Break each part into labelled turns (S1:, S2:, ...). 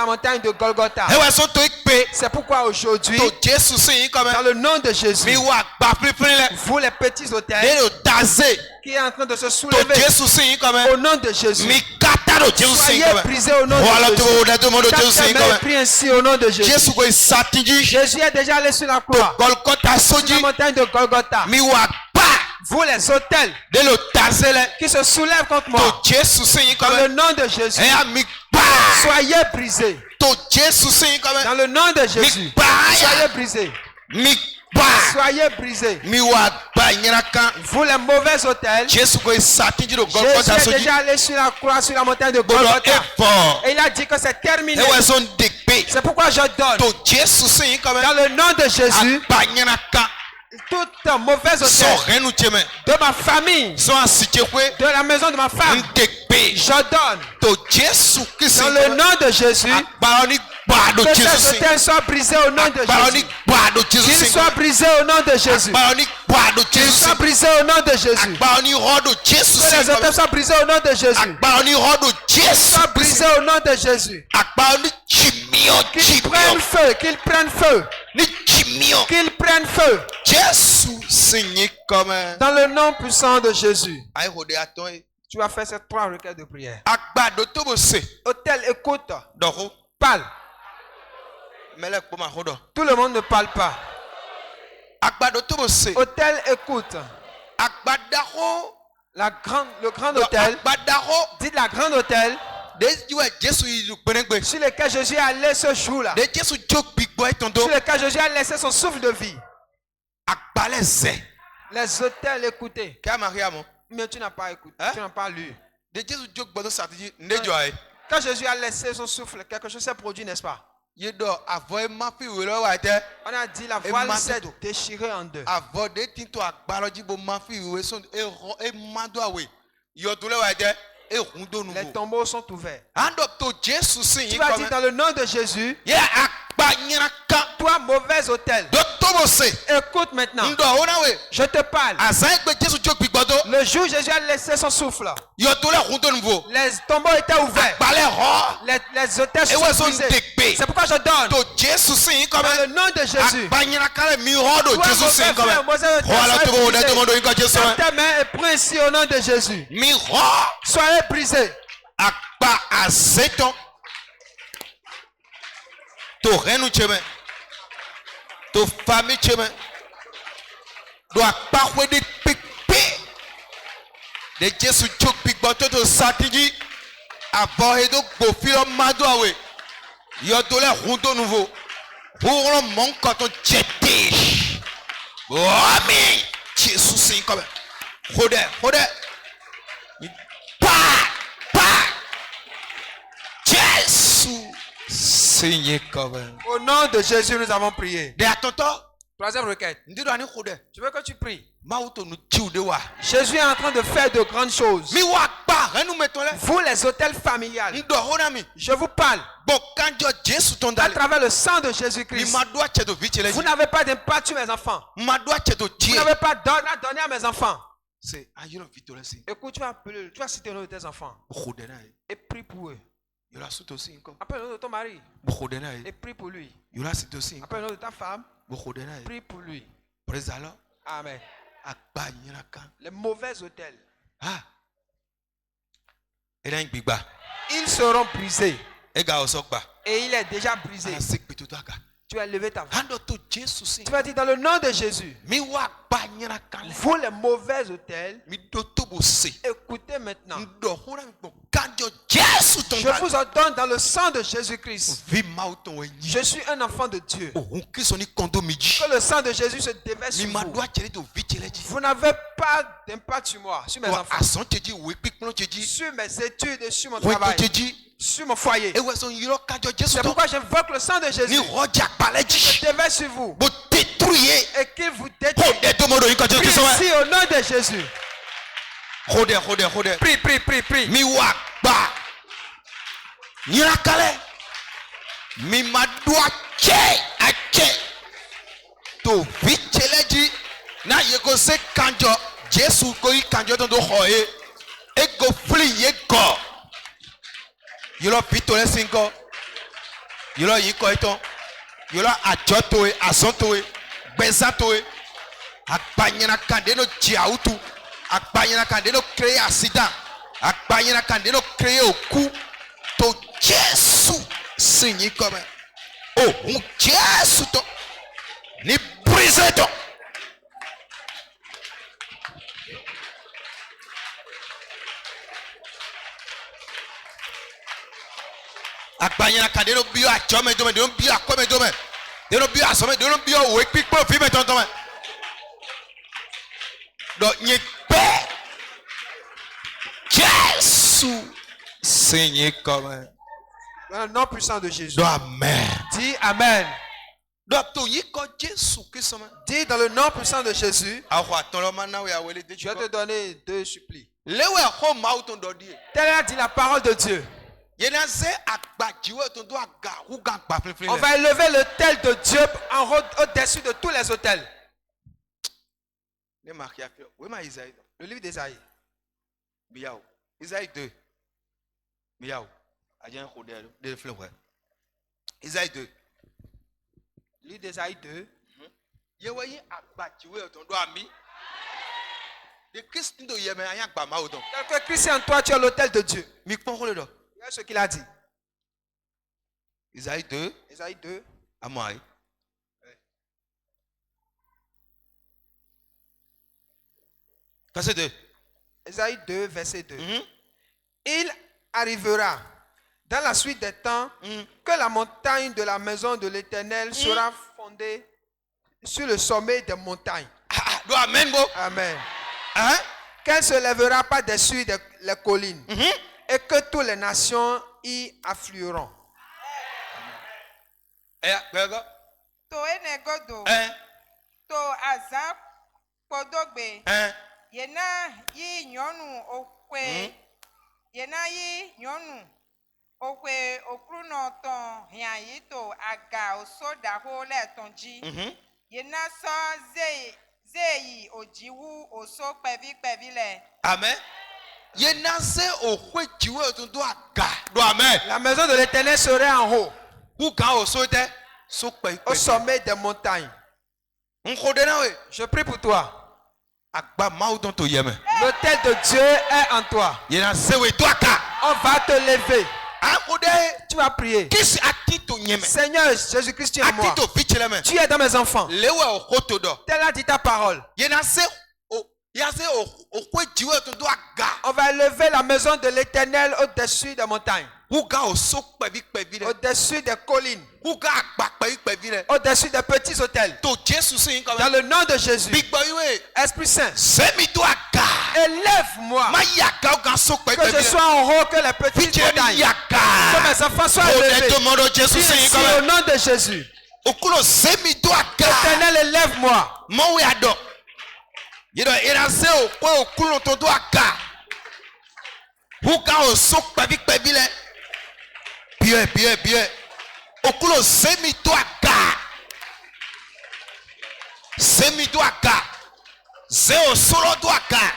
S1: montagne de Golgotha. C'est pourquoi aujourd'hui, dans le nom de Jésus, vous les petits autels qui est en train de se soulever au nom de Jésus, soyez brisés au nom de Jésus. Prie ainsi au nom de Jésus. Jésus est déjà allé sur la croix, sur la montagne de Golgotha. Vous les autels qui se soulèvent contre moi, dans le nom de Jésus, soyez brisés. Dans le nom de Jésus, soyez brisés. Soyez brisés. Vous les mauvais autels, Jésus est déjà allé sur la croix, sur la montagne de Golgotha. Et il a dit que c'est terminé. C'est pourquoi je donne, dans le nom de Jésus, toute mauvaise autel de ma famille, de la maison de ma femme, je donne dans le nom de Jésus. Que ces autels soient brisés au nom de Jésus. Qu'ils soient brisés au nom de Jésus. Qu'ils soient brisés au nom de Jésus. Que les autels soient brisés au nom de Jésus. Qu'ils soient brisés au nom de Jésus. Qu'ils prennent feu. Qu'ils prennent feu. Qu'ils prennent feu. Dans le nom puissant de Jésus. Tu vas faire ces 3 requêtes de prière. Autel, écoute. Parle. Tout le monde ne parle pas. Autel, écoute. Le grand autel. Dites la grande autel sur lequel Jésus est allé ce jour-là. Sur lequel Jésus a laissé son souffle de vie. Les autels, écoutez. Mais tu n'as pas écouté. Tu n'as pas lu. Quand Jésus a laissé son souffle, quelque chose s'est produit, n'est-ce pas? On a dit la voile s'est déchirée en deux. Les tombeaux sont ouverts. Tu vas dire dans le nom de Jésus, toi mauvais autel, écoute maintenant. Je te parle. Le jour où Jésus a laissé son souffle, les tombeaux étaient ouverts. Les autels sont brisés. C'est pourquoi je donne dans le nom de Jésus. Lève tes mains et prie ici au nom de Jésus. Soyez brisés.
S2: To famille chemin doit pas de pipi de Jésus chok pigboto to satiji abo edo gbofilo madoawe yo to le hundo nouveau pour mon coton jeté ami Jésus c'est comme hode Jésus Seigneur comme.
S1: Au nom de Jésus, nous avons prié.
S2: Troisième
S1: requête. Je veux que tu pries. Jésus est en train de faire de grandes choses. Vous les autels familiales, je vous parle. À travers le sang de Jésus-Christ, vous n'avez pas d'impact sur mes enfants. Vous n'avez pas d'ordre à donner à mes enfants. Écoute, tu vas appeler, tu vas citer le nom de tes enfants et prie pour eux. Appelle le nom de ton mari et prie pour lui. Appelle le nom de ta femme, prie pour lui. Amen. Les mauvais autels, ils seront brisés. Et il est déjà brisé. Tu vas lever ta voix. Tu vas dire dans le nom de Jésus, vous les mauvais autels, écoutez maintenant. Je vous ordonne dans le sang de Jésus-Christ. Je suis un enfant de Dieu. Que le sang de Jésus se déverse sur vous. Vous n'avez pas d'impact sur moi, sur mes enfants, sur mes études et sur mon travail, sur mon foyer. C'est pourquoi j'invoque le sang de Jésus qui se déverse sur vous et qu'il vous détruit. Prie ici au nom de Jésus. Prie.
S2: To vicheleji na yego se kanjo Jesu ko yi kanjo don do hoye e go flee ye go you lo pitole sinko Yolo yiko eton. Yolo adjotoe, azontoe, bezatoe. Akbanyana kandeno jiautu. Akbanyana kandeno créer accident. Akbanyana kandeno créer au coup. To Jésus signe comme. Oh, mon Jésus to. Ni brisé to. Akbanyana kandeno bio a chome dome, de bio a come dome. De no bio a some, de no bio o epic po fi me ton dome. Donc n'y pas Jésus signe comme.
S1: Dans le nom puissant de Jésus.
S2: Amen.
S1: Dis Amen.
S2: Dis
S1: dans le nom puissant de Jésus.
S2: Je
S1: vais te donner 2 supplies. Telle a dit la parole de Dieu. On va élever l'autel de Dieu au-dessus de tous les autels. Le livre d'Ésaïe.
S2: Isaïe 2. Isaïe 2.
S1: Livre d'Ésaïe 2. Quelques Christian, toi tu as l'autel de Dieu. Regarde ce qu'il a dit.
S2: Isaïe 2.
S1: Isaïe 2.
S2: À moi. Verset 2.
S1: Isaïe 2, verset 2. Il arrivera dans la suite des temps que la montagne de la maison de l'Éternel sera fondée sur le sommet des montagnes.
S2: Amen.
S1: Amen. Qu'elle se lèvera pas dessus les collines et que toutes les nations y afflueront.
S3: To enegodo. To azan podogbe. Yena yi nyonu okwe. Yena yi nyonu okwe okruno ton hiayi to aga osoda ho le tonji. Yena so zeyi ojiwu oso pevi le.
S2: Amen. Yena se okwe jiwu to do aga. Do amen.
S1: La maison de l'Éternel serait en haut.
S2: Où quand au
S1: sommet des montagnes. Je prie pour toi. L'autel de Dieu est en toi. On va te lever. Tu vas prier. Seigneur Jésus-Christ, tu es moi. Tu es dans mes enfants. Telle a dit ta parole. On va élever la maison de l'Éternel au-dessus des montagnes. Au-dessus des collines. Au-dessus des petits hôtels. Dans le nom de Jésus. Esprit Saint. Élève-moi. Que je sois en haut, que les petits montagnes. Que mes enfants soient élevés. Ici, au nom de Jésus. Éternel, élève-moi.
S2: Bien. Okulo semi-toi aka. Semi-toi aka. Zéo solo toi aka.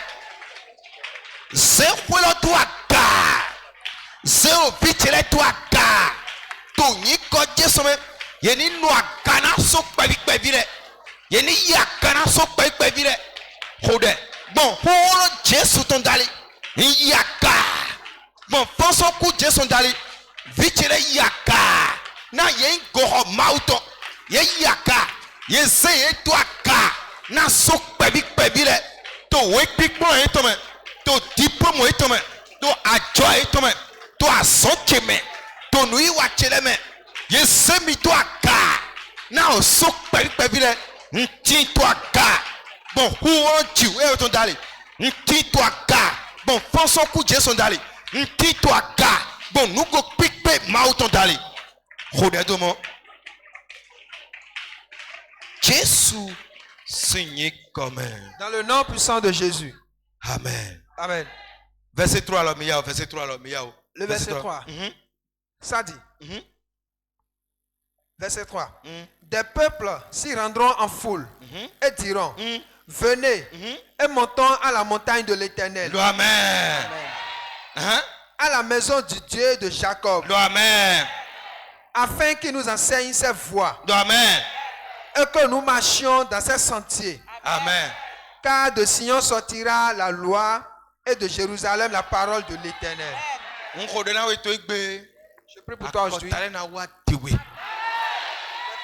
S2: Zéo kwelo toi aka. Zéo vitele toi aka. Tony kodje some. Yeni no akana so pebile. Yeni yakana so pebile. Hode. Bon, holo Jésus ton dali. Yaka. Bon, pense au coup Jésus dali. Vitele yaka. Na yen goho mauto. Ye yaka. Ye se toi ka. Na so pebile. To wake pick mo etome. To diploma etome. To ajo etome. To asokeme. To nui wacheleme. Ye se mi toi ka. Na o so pebile. Nti toi ka. Bon, who want you? E ton dali. Nti toi ka. Bon, fonso ku Jésus dali. Nti toi ka. Bon, nous go pick pe mauton dali. Regarde-moi. Jésus signe comme.
S1: Dans le nom puissant de Jésus.
S2: Amen.
S1: Amen.
S2: Verset 3 alors, miao. Verset 3 alors, miao.
S1: Le verset 3. Ça dit. Verset 3. Des peuples s'y rendront en foule et diront, venez et montons à la montagne de l'Éternel.
S2: Amen.
S1: À la maison du Dieu de Jacob.
S2: Amen.
S1: afin qu'il nous enseigne ses voies.
S2: Amen.
S1: Et que nous marchions dans ses sentiers.
S2: Amen.
S1: Car de Sion sortira la loi et de Jérusalem la parole de l'Éternel. Je prie pour toi aujourd'hui.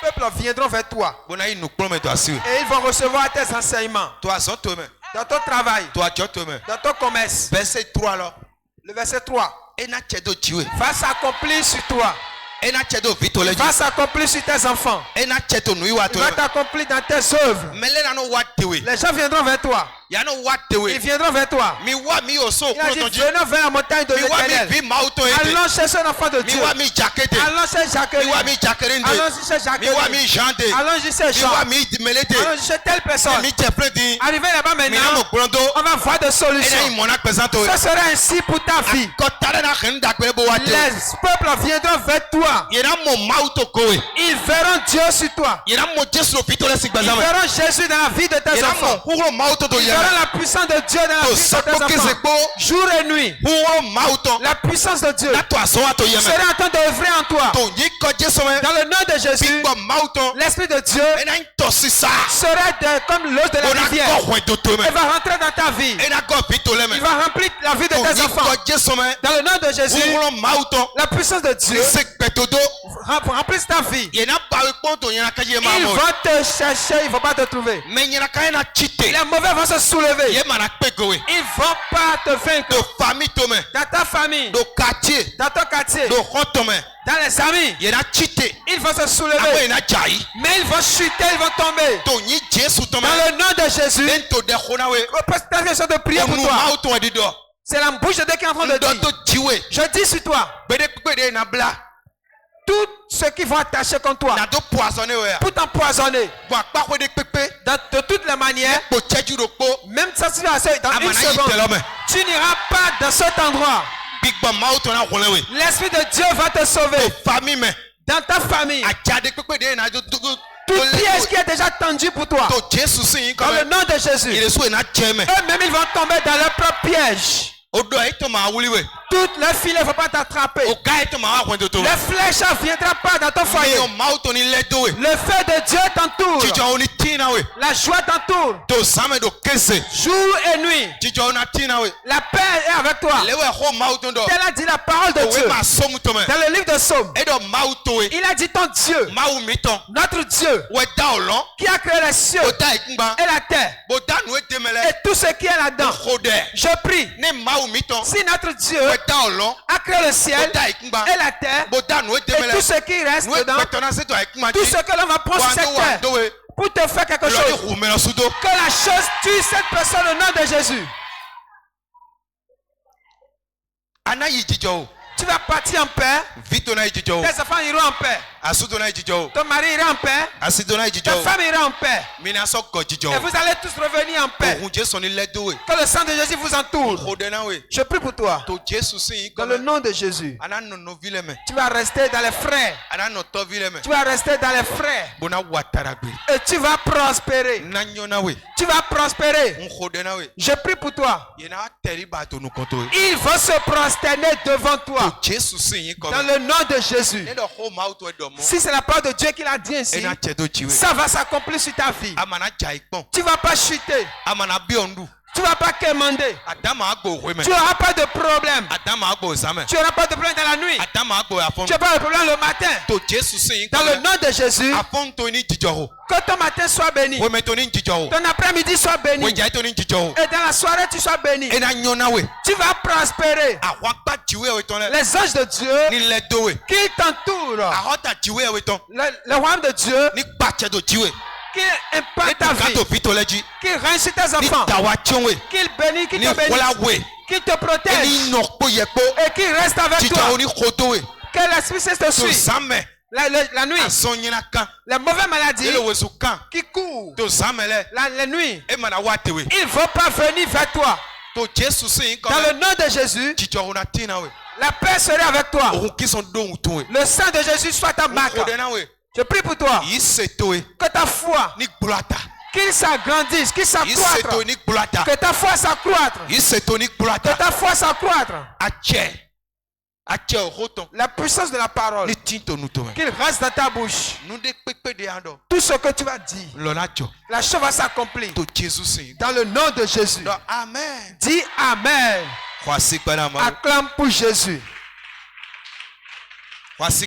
S1: Les peuples viendront vers toi. Et ils vont recevoir tes enseignements. Dans ton travail. Dans ton commerce.
S2: Verset 3 alors.
S1: Le verset 3. Va s'accomplir sur toi. Il va s'accomplir sur tes enfants. Il va t'accomplir dans tes œuvres. Les gens viendront vers toi. Ils viendront vers toi. Il a dit, venons vers la montagne de l'Éternel. Allons chercher un enfant de Dieu. Allons chercher Jacqueline. Allons chercher Jacqueline. Allons chercher Jean. Allons chercher telle personne. Arrivé là-bas maintenant, on va voir des solutions. Ce sera ainsi pour ta vie. Les peuples viendront vers toi. Ils verront Dieu sur toi. Ils verront Jésus dans la vie de tes enfants. Ils verront la puissance de Dieu dans la vie de tes enfants. Jour et nuit. La puissance de Dieu sera en train d'œuvrer en toi. Dans le nom de Jésus, l'Esprit de Dieu sera comme l'eau de la rivière. Il va rentrer dans ta vie. Il va remplir la vie de tes enfants. Dans le nom de Jésus, la puissance de Dieu remplisse ta vie. Ils vont te chercher, ils ne vont pas te trouver. Les mauvais vont se soulever. Ils ne vont pas te vaincre. Dans ta famille, dans ton quartier, dans les amis, ils vont se soulever. Mais ils vont chuter, ils vont tomber. Dans le nom de Jésus, peut-être quelque chose de prier pour toi. C'est la bouche de Dieu qui est en train de dire. Je dis sur toi. Tout ce qui vont attacher contre toi pour t'empoisonner de toutes les manières, même si tu vas dans une seconde, tu n'iras pas dans cet endroit. L'Esprit de Dieu va te sauver. Dans ta famille, tout piège qui est déjà tendu pour toi, dans le nom de Jésus, eux-mêmes ils vont tomber dans leur propre piège. Toutes les filets ne vont pas t'attraper. Les flèches ne viendront pas dans ton foyer. Le feu de Dieu t'entoure. La joie t'entoure. Jour et nuit. La paix est avec toi. Tel a dit la parole de Dieu. Dans le livre de Psaume, il a dit ton Dieu, notre Dieu, qui a créé les cieux et la terre et tout ce qui est là-dedans. Je prie, si notre Dieu a créé le ciel et la terre et tout ce qui reste dedans, tout ce que l'on va prendre sur cette terre pour te faire quelque chose, que la chose tue cette personne au nom de Jésus. Tu vas partir en paix. Tes enfants iront en paix. Ton mari ira en paix. Ta femme ira en paix. Et vous allez tous revenir en paix. Que le sang de Jésus vous entoure. Je prie pour toi. Dans le nom de Jésus. Tu vas rester dans les frères. Tu vas rester dans les frères. Et tu vas prospérer. Tu vas prospérer. Je prie pour toi. Ils vont se prosterner devant toi. Dans le nom de Jésus. Si c'est la parole de Dieu qui l'a dit ainsi, ça va s'accomplir sur ta vie. Tu ne vas pas chuter. Tu ne vas pas quémander. Tu n'auras pas de problème. Tu n'auras pas de problème dans la nuit. Tu n'auras pas de problème le matin. Dans le nom de Jésus, que ton matin soit béni. Ton après-midi soit béni. Et dans la soirée, tu sois béni. Tu vas prospérer. Les anges de Dieu qui t'entourent. Le royaume de Dieu qui impacte ta vie, qui règne sur tes enfants, qu'il bénit, qu'il te bénisse, qu'il te protège et qu'il reste avec toi. Que l'Esprit Saint te suit. La nuit, les mauvaises maladies qui courent la nuit, ils ne vont pas venir vers toi. Dans le nom de Jésus, la paix sera avec toi. Le sang de Jésus soit ta marque. Je prie pour toi. Que ta foi, qu'il s'agrandisse, qu'il s'accroître. Que ta foi s'accroître. Que ta foi s'accroître. La puissance de la parole. Qu'il reste dans ta bouche. Tout ce que tu vas dire. La chose va s'accomplir. Dans le nom de Jésus.
S2: Amen.
S1: Dis Amen. Acclame pour Jésus.